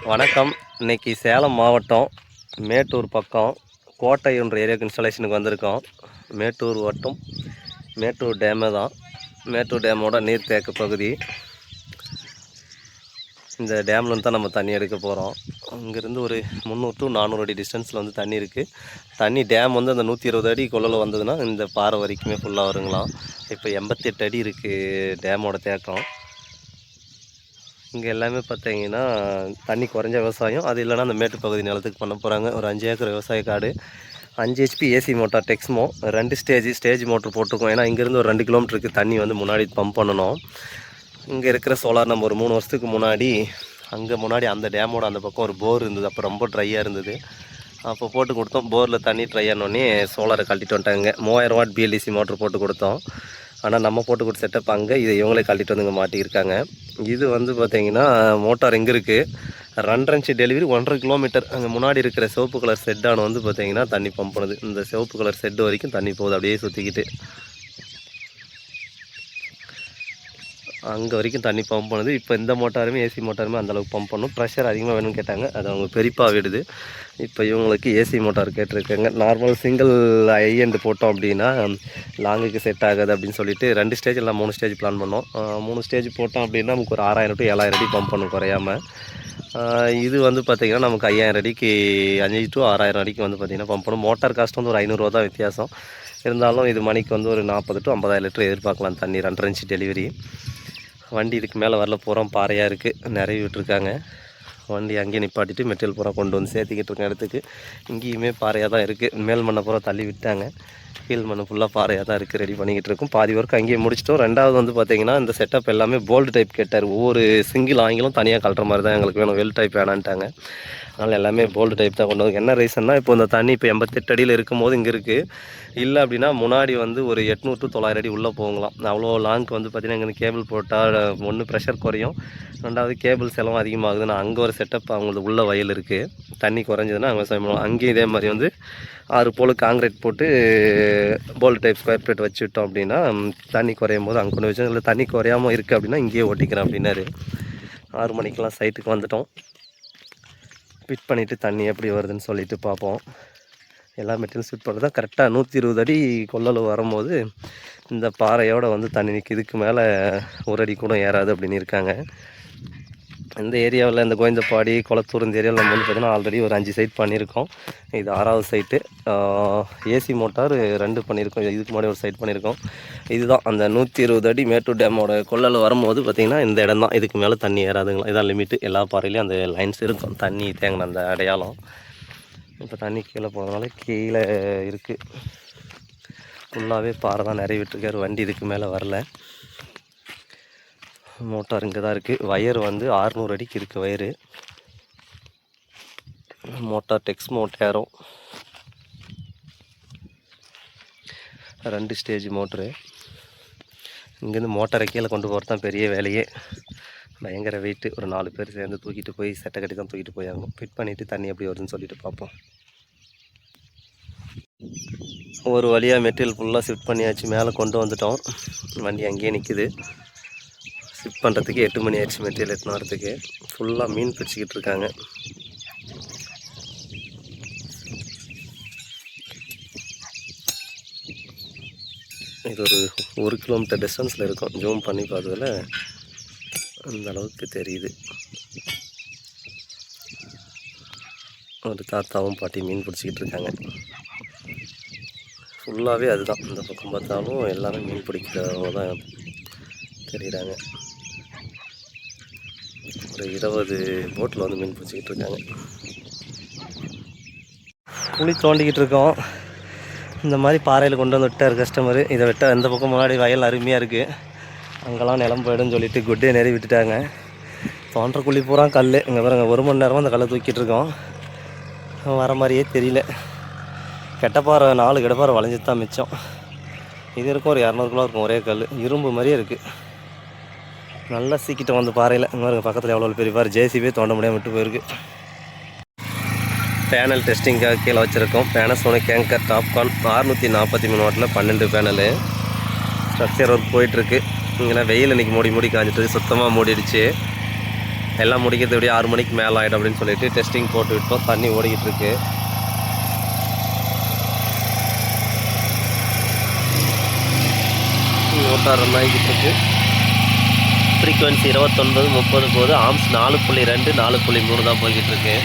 வணக்கம். இன்றைக்கி சேலம் மாவட்டம் மேட்டூர் பக்கம் கோட்டைன்ற ஏரியாவுக்கு இன்ஸ்டாலேஷனுக்கு வந்திருக்கோம். மேட்டூர் வட்டம் மேட்டூர் டேமு தான். மேட்டூர் டேமோட நீர்த்தேக்க பகுதி. இந்த டேம்லேருந்து தான் நம்ம தண்ணி எடுக்க போகிறோம். அங்கேருந்து ஒரு 300 to 400 அடி டிஸ்டன்ஸில் வந்து தண்ணி இருக்குது. தண்ணி டேம் வந்து அந்த 120 அடி கொள்ளல வந்ததுன்னா இந்த பாறை வரைக்குமே ஃபுல்லாக வருங்களாம். இப்போ 88 அடி இருக்குது டேமோட தேக்கம். இங்கே எல்லாமே பார்த்தீங்கன்னா தண்ணி குறைஞ்ச விவசாயம், அது இல்லைனா அந்த மேட்டு பகுதி நிலத்துக்கு பண்ண போகிறாங்க. ஒரு 5 ஏக்கர் விவசாய காடு. 5 HP AC motor Texmo 2 stage motor போட்டிருக்கோம். ஏன்னா இங்கேருந்து ஒரு 2 கிலோமீட்டருக்கு தண்ணி வந்து முன்னாடி பம்ப் பண்ணணும். இங்கே இருக்கிற சோலார் நம்ம ஒரு 3 வருஷத்துக்கு முன்னாடி அங்கே முன்னாடி அந்த டேமோட அந்த பக்கம் ஒரு போர் இருந்தது. அப்போ ரொம்ப ட்ரையாக இருந்தது. அப்போ போட்டு கொடுத்தோம். போரில் தண்ணி ட்ரை ஆனோடனே சோலாரை கழட்டிட்டு வந்துட்டாங்க. 3000 வாட் BLDC மோட்டர் போட்டு கொடுத்தோம். ஆனால் நம்ம போட்டு கொடுத்த செட்டப் அங்கே இதை இவங்களே கழட்டிட்டு வந்து இங்கே மாட்டியிருக்காங்க. இது வந்து பார்த்திங்கன்னா மோட்டார் எங்கே இருக்குது 2.5 இன்ச் டெலிவரி 1.5 கிலோமீட்டர். அங்கே முன்னாடி இருக்கிற சிவப்பு கலர் செட்டான வந்து பார்த்திங்கன்னா தண்ணி பம்ப் பண்ணுது. இந்த சிவப்பு கலர் செட்டு வரைக்கும் தண்ணி போகுது அப்படியே சுற்றிக்கிட்டு. அங்கே வரைக்கும் தண்ணி பம்ப் பண்ணுது. இப்போ இந்த மோட்டாருமே ஏசி மோட்டாருமே அந்தளவுக்கு பம்ப் பண்ணும். ப்ரெஷர் அதிகமாக வேணும்னு கேட்டாங்க. அது அவங்க பெரியப்பா விடுது. இப்போ இவங்களுக்கு ஏசி மோட்டார் கேட்டிருக்காங்க. நார்மல் சிங்கிள் ஐஎண்டு போட்டோம் அப்படின்னா லாங்குக்கு செட் ஆகாது அப்படின்னு சொல்லிட்டு 2 ஸ்டேஜ் இல்லை 3 ஸ்டேஜ் பிளான் பண்ணோம். 3 ஸ்டேஜ் போட்டோம் அப்படின்னா நமக்கு ஒரு 6000 to 7000 அடி பம்ப் பண்ணும் குறையாமல். இது வந்து பார்த்திங்கன்னா நமக்கு 5000 அடிக்கு 5 to 6000 அடிக்கு வந்து பார்த்திங்கன்னா பம்ப் பண்ணும். மோட்டார் காஸ்ட் வந்து ஒரு 500 ரூபா தான் வித்தியாசம். இருந்தாலும் இது மணிக்கு வந்து ஒரு 40 to 50000 லிட்டர் எதிர்பார்க்கலாம் தண்ணி. 2.5 இன்ச் டெலிவரி. வண்டி இதுக்கு மேலே வரல, பூரா பாறையாக இருக்குது. நிறைய விட்டுருக்காங்க. வண்டி அங்கேயே நிப்பாட்டிட்டு மெட்டீரியல் பூரா கொண்டு வந்து சேர்த்திக்கிட்டு இருக்க இடத்துக்கு இங்கேயுமே பாறையாக தான் இருக்குது. மேல் மண்ணை பூரா தள்ளி விட்டாங்க. கீழ் மண்ணு ஃபுல்லாக பாறையாக தான் இருக்குது. ரெடி பண்ணிக்கிட்டு இருக்கும். பாதி ஒர்க் அங்கேயே முடிச்சிட்டோம். ரெண்டாவது வந்து பார்த்திங்கன்னா இந்த செட்டப் எல்லாமே போல்டு டைப் கேட்டார். ஒவ்வொரு சிங்கிள் ஆங்கிலும் தனியாக கலட்டுற மாதிரி தான் எங்களுக்கு வேணும், வெல் டைப் வேணான்ட்டாங்க. அதனால் எல்லாமே போல்டு டைப் தான் கொண்டு வந்து. என்ன ரீசன்னா இப்போ இந்த தண்ணி இப்போ 88 அடியில் இருக்கும்போது இங்கே இருக்குது. இல்லை அப்படின்னா முன்னாடி வந்து ஒரு 800 to 900 அடி உள்ளே போகலாம். அவ்வளோ லாங்க்கு வந்து பார்த்திங்கன்னா இங்கே கேபிள் போட்டால் ஒன்று ப்ரெஷர் குறையும், ரெண்டாவது கேபிள் செலவும் அதிகமாகுதுன்னா அங்கே ஒரு செட்டப் அவங்களுக்கு உள்ள வயல் இருக்குது. தண்ணி குறைஞ்சதுன்னா அங்கே செய்யணும். அங்கேயும் இதே மாதிரி வந்து 6 போல் காங்கிரீட் போட்டு போல்டு டைப் ஸ்கொயர் பிளேட் வச்சுட்டோம் அப்படின்னா தண்ணி குறையும் போது அங்கே கொண்டு வச்சோம். இல்லை தண்ணி குறையாமல் இருக்குது அப்படின்னா இங்கேயே ஓட்டிக்கிறேன் அப்படின்னாரு. 6 மணிக்கெலாம் சைட்டுக்கு வந்துட்டோம். ஃபிட் பண்ணிவிட்டு தண்ணி எப்படி வருதுன்னு சொல்லிவிட்டு பார்ப்போம். எல்லா மெட்டீரியல்ஸ் ஃபிட் பண்ணுறது தான் கரெக்டாக 120 அடி கொள்ளளவு வரும்போது இந்த பாறையோடு வந்து தண்ணி நிற்க. இதுக்கு மேலே ஒரு அடி கூட ஏறாது அப்படின்னு இருக்காங்க. இந்த ஏரியாவில் இந்த கோயந்தப்பாடி குளத்தூர் இந்த ஏரியாவில் நம்ம வந்து பார்த்திங்கன்னா ஆல்ரெடி ஒரு 5 சைட் பண்ணியிருக்கோம். இது 6வது சைட்டு. ஏசி மோட்டார் 2 பண்ணியிருக்கோம். இதுக்கு முன்னாடி ஒரு சைட் பண்ணியிருக்கோம். இதுதான் அந்த 120 அடி மேட்டூர் டேமோட கொள்ளளவு வரும்போது பார்த்திங்கன்னா இந்த இடம் தான். இதுக்கு மேலே தண்ணி ஏறாதுங்களா. இதான் லிமிட்டு. எல்லா பாறையிலையும் அந்த லைன்ஸ் இருக்கும் தண்ணி தேங்கின அந்த அடையாளம். இப்போ தண்ணி கீழே போனதுனால கீழே இருக்குது. ஃபுல்லாகவே பாறை தான் நிறைய விட்டுருக்காரு. வண்டி இதுக்கு மேலே வரல. மோட்டார் இங்கே தான் இருக்குது. வயர் வந்து 600 அடிக்கு இருக்குது wire. Motor Texmo tarot 2 stage motor. இங்கேருந்து மோட்டாரை கீழே கொண்டு போகிறது தான் பெரிய வேலையே. பயங்கர வெயிட்டு. ஒரு 4 பேர் சேர்ந்து தூக்கிட்டு போய் செட்டை கட்டி தான் தூக்கிட்டு போயாகும். ஃபிட் பண்ணிவிட்டு தண்ணி எப்படி வருதுன்னு சொல்லிட்டு பார்ப்போம். ஒரு வழியாக மெட்டீரியல் ஃபுல்லாக ஷிஃப்ட் பண்ணியாச்சு. மேலே கொண்டு வந்துட்டோம். வண்டி அங்கேயே நிற்கிது. ஷிஃப்ட் பண்ணுறதுக்கு 8 மணி ஆயிடுச்சு. மெட்டீரியல் எடுத்துன்னு வரதுக்கு ஃபுல்லாக மீன் பிடிச்சிக்கிட்டு இருக்காங்க. இது ஒரு 1 கிலோமீட்டர் டிஸ்டன்ஸில் இருக்கும். ஜூம் பண்ணி பார்த்ததில் அந்த அளவுக்கு தெரியுது. ஒரு தாத்தாவும் பாட்டி மீன் பிடிச்சிக்கிட்டு இருக்காங்க. ஃபுல்லாகவே அதுதான். இந்த பக்கம் பார்த்தாலும் எல்லாரும் மீன் பிடிக்கிறவங்க தான் தெரியுறாங்க. ஒரு 20 போட்டில் வந்து மீன் பிடிச்சிக்கிட்டு இருக்காங்க. குழி தோண்டிக்கிட்டு இருக்கோம். இந்த மாதிரி பாறையில் கொண்டு வந்து விட்டார் கஸ்டமரு. இதை விட்டால் இந்த பக்கம் முன்னாடி வயல் அருமையாக இருக்குது. அங்கெல்லாம் நிலம் போயிடும்னு சொல்லிட்டு குட்டே நிறைய விட்டுட்டாங்க. தோன்ற குழி பூரா கல். இங்கே பாருங்க 1 மணி நேரமாக அந்த கல்லை தூக்கிட்டு இருக்கோம். வர மாதிரியே தெரியல. கெட்டப்பாறை 4 கெட்டப்பாறை வளைஞ்சிட்டு தான் மிச்சம். இது இருக்கும் ஒரு 200 கிலோ இருக்கும். ஒரே கல் இரும்பு மாதிரியே இருக்குது. நல்லா சீக்கிட்ட வந்து பாறையில் இங்கே பாருங்க. பக்கத்தில் எவ்வளோ பெரிய பாறை. ஜேசிபே தோண்ட முடியாமல் விட்டு போயிருக்கு. பேனல் டெஸ்டிங்காக கீழே வச்சுருக்கோம். பேனசோனிக் கேங்கர் டாப்கான் 643 வாட்டில் 12 பேனலு. ஸ்ட்ரக்சர் ஒர்க் போயிட்டுருக்கு. இங்கே வெயில் இன்றைக்கி மூடி காஞ்சிட்டு சுத்தமாக மூடிடுச்சு. எல்லாம் முடிக்கிறது எப்படியும் 6 மணிக்கு மேலே ஆகிடும் அப்படின்னு சொல்லிட்டு டெஸ்டிங் போட்டு விட்டோம். தண்ணி ஓடிக்கிட்டு இருக்கு. மோட்டார் ரன் ஆகிக்கிட்டு இருக்கு. ஃப்ரீக்வன்சி 29-30 போது. ஆம்ஸ் 4.2 4.3 தான் போய்கிட்டு இருக்கு.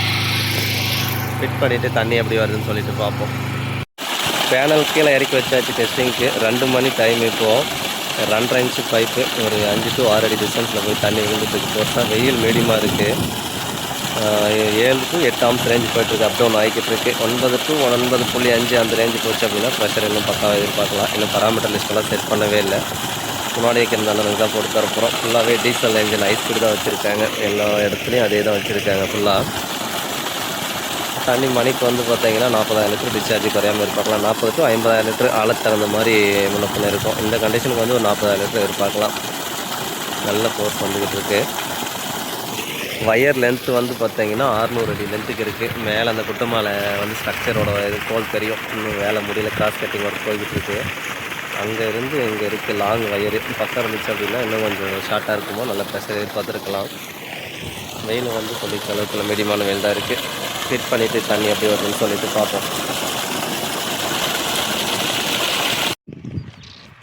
ஃபிட் பண்ணிவிட்டு தண்ணி எப்படி வருதுன்னு சொல்லிட்டு பார்ப்போம். பேனல் கீழே இறக்கி வச்சாச்சு டெஸ்டிங்க்கு. 2 மணி டைம். இப்போது 2.5 இன்ச்சு பைப்பு ஒரு 5 to 6 அடி டிஸ்டன்ஸில் போய் தண்ணி விழுந்துட்டுருக்கு. போட்டால் வெயில் மீடியமாக இருக்குது. 7 to 8 ஆம்ஸ் ரேஞ்சு போய்ட்டுருக்கு. அப் டவுன் ஆகிக்கிட்டு இருக்குது. 9 to 9.5 அந்த ரேஞ்சு போச்சு அப்படின்னா ப்ரெஷர் இன்னும் பக்காவாக எதிர்பார்க்கலாம். இன்னும் பராமீட்டர் லிஸ்ட்டெல்லாம் செட் பண்ணவே இல்லை. முன்னாடி வைக்கிற அளவுக்கு தான் போட்டு தரப்போகிறோம். ஃபுல்லாகவே டீசல் என்ஜின் ஹை ஸ்பீடு தான் வச்சுருக்காங்க. எல்லா இடத்துலையும் அதே தான் வச்சுருக்காங்க. ஃபுல்லாக தண்ணி மணிக்கு வந்து பார்த்தீங்கன்னா 40,000 லிட்டர் டிஸ்சார்ஜ் குறையாமல் எதிர்பார்க்கலாம். 40 to 50,000 லிட்டர் ஆழத் தகுந்த மாதிரி முன்னப்பில் இருக்கும். இந்த கண்டிஷனுக்கு வந்து ஒரு 40,000 லிட்டர் எதிர்பார்க்கலாம். நல்ல ஃபோர்ஸ் வந்துக்கிட்டு இருக்குது. வயர் லென்த்து வந்து பார்த்தீங்கன்னா 600 அடி லென்த்துக்கு இருக்குது. மேலே அந்த குட்டை மேலே வந்து ஸ்ட்ரக்சரோட இது கோல் தெரியும். இன்னும் வேலை முடியல. கிராஸ் கட்டிங் ஒர்க் போய்கிட்டு இருக்குது. அங்கே இருந்து இங்கே இருக்குது லாங் வயரு. பக்கம் இருந்துச்சு அப்படின்னா இன்னும் கொஞ்சம் ஷார்ட்டாக இருக்குமோ நல்ல ப்ரெஷர் எதிர்பார்த்துருக்கலாம். வெயில் வந்து சொல்லிக்கிற அளவுக்கு மீடியமான வெயில் தான் இருக்குது. ஃபிட் பண்ணிவிட்டு தண்ணி எப்படி வருதுன்னு சொல்லிட்டு பார்ப்போம்.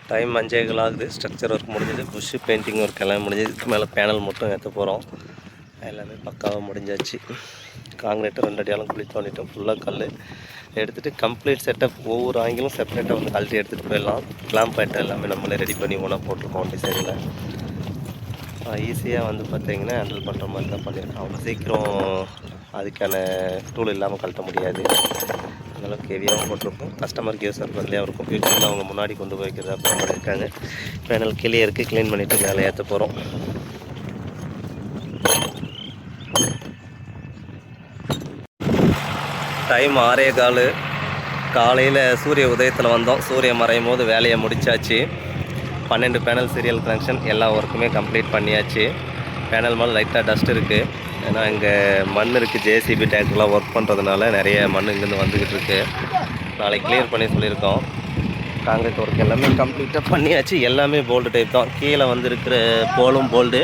டைம் 5:15 ஆகுது. ஸ்ட்ரக்சர் ஒர்க் முடிஞ்சது. புஷ்ஷு பெயிண்டிங் ஒர்க் எல்லாம் முடிஞ்சது. இதுக்கு மேலே பேனல் மட்டும் ஏற்ற போகிறோம். எல்லாமே பக்காவாக முடிஞ்சாச்சு. காங்கிரீட்டு 2 அடியாலும் குழி தோண்டிட்டோம். ஃபுல்லாக கல் எடுத்துகிட்டு கம்ப்ளீட் செட்டப் ஒவ்வொரு ஆங்கிலும் செப்பரேட்டாக வந்து கழட்டி எடுத்துகிட்டு போயிடலாம். கிளாம்ப் ஐட்டம் எல்லாமே நம்மளே ரெடி பண்ணி ஒன்றா போட்டிருக்கோம் டிசைனில். ஈஸியாக வந்து பார்த்திங்கன்னா ஹேண்டில் பண்ணுற மாதிரி தான் பண்ணியிருக்கோம். அவ்வளோ சீக்கிரம் அதுக்கான டூல் இல்லாமல் கழட்ட முடியாது. அந்தளவுக்கு ஹெவியாகவும் போட்டிருக்கோம். கஸ்டமருக்கு யூஸ் பண்ணுறதுலேயே இருக்கும். ஃபியூச்சரில் அவங்க முன்னாடி கொண்டு போய் வைக்கிறதா பிளான் பண்ணியிருக்காங்க. பேனல் கீழே இருக்குது. க்ளீன் பண்ணிவிட்டு மேலே ஏற்ற போகிறோம். டைம் 6:15. காலையில் சூரிய உதயத்தில் வந்தோம். சூரியன் மறையும் போது வேலையை முடித்தாச்சு. 12 பேனல் சீரியல் கனெக்ஷன் எல்லா ஒர்க்குமே கம்ப்ளீட் பண்ணியாச்சு. பேனல் மேலே லைட்டாக டஸ்ட் இருக்குது. ஏன்னா இங்கே மண் இருக்குது. ஜேசிபி டேங்க்லாம் ஒர்க் பண்ணுறதுனால நிறைய மண் இங்கேருந்து வந்துக்கிட்டு இருக்குது. நாளைக்கு கிளியர் பண்ணி சொல்லியிருக்கோம். காங்கிரீட் ஒர்க் எல்லாமே கம்ப்ளீட்டாக பண்ணியாச்சு. எல்லாமே போல்டு டைப் தான். கீழே வந்து இருக்கிற போலும் போல்டு,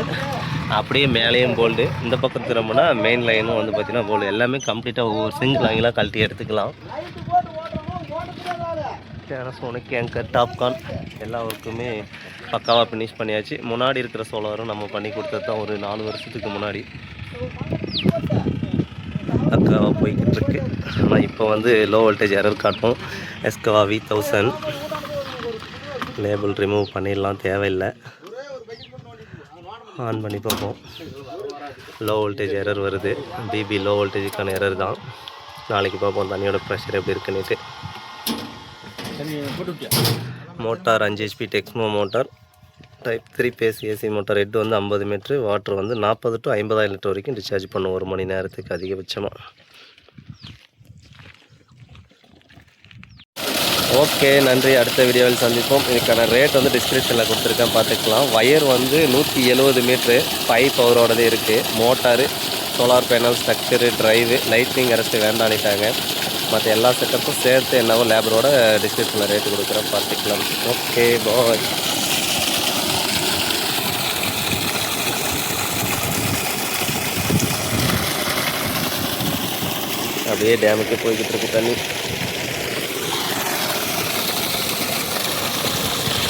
அப்படியே மேலேயும் போல்டு. இந்த பக்கம் திரும்பினா மெயின் லைனும் வந்து பார்த்திங்கன்னா போல்டு. எல்லாமே கம்ப்ளீட்டாக ஒவ்வொரு சிங்கிள் ஆங்கிலாக கழட்டி எடுத்துக்கலாம். பேனசோனிக் ஏங்கர் டாப்கான் எல்லா ஒர்க்குமே பக்காவாக ஃபினிஷ் பண்ணியாச்சு. முன்னாடி இருக்கிற சோலாரும் நம்ம பண்ணி கொடுத்தது தான் ஒரு 4 வருஷத்துக்கு முன்னாடி. பக்காவாக போய்கிட்டு இருக்கு. ஆனால் இப்போ வந்து லோ வோல்டேஜ் எரர் காட்டும். எஸ்கவா V1000 லேபிள் ரிமூவ் பண்ணிடலாம், தேவையில்லை. ஆன் பண்ணி பார்ப்போம். லோ வோல்டேஜ் எரர் வருது. பிபி லோ வோல்டேஜுக்கான எரர் தான். நாளைக்கு பார்ப்போம் தண்ணியோட ப்ரெஷர் எப்படி இருக்குன்னுட்டு. Motor 5 HP Texmo motor. Type 3 phase AC motor. Head வந்து 50 மீட்ரு. வாட்டர் வந்து 40 to 50,000 லிட்டர் வரைக்கும் டிஸ்சார்ஜ் பண்ணும் 1 மணி நேரத்துக்கு அதிகபட்சமாக. ஓகே, நன்றி. அடுத்த வீடியோவில் சந்திப்போம். இதுக்கான ரேட் வந்து டிஸ்கிரிப்ஷனில் கொடுத்துருக்கேன், பார்த்துக்கலாம். வயர் வந்து 170 மீட்ரு 5 பவரோடதே இருக்குது. Motor, solar panel, structure, drive, lightning arrest வேண்டானிட்டாங்க. மற்ற எல்லா செட்டப்பும் சேர்த்து என்னவோ லேபரோட டிஸ்கிரிப்ஷனில் ரேட்டு கொடுக்குறேன், பார்த்துக்கலாம். ஓகே, பாய். அப்படியே டேமுக்கே போய்கிட்டு இருக்கு தண்ணி.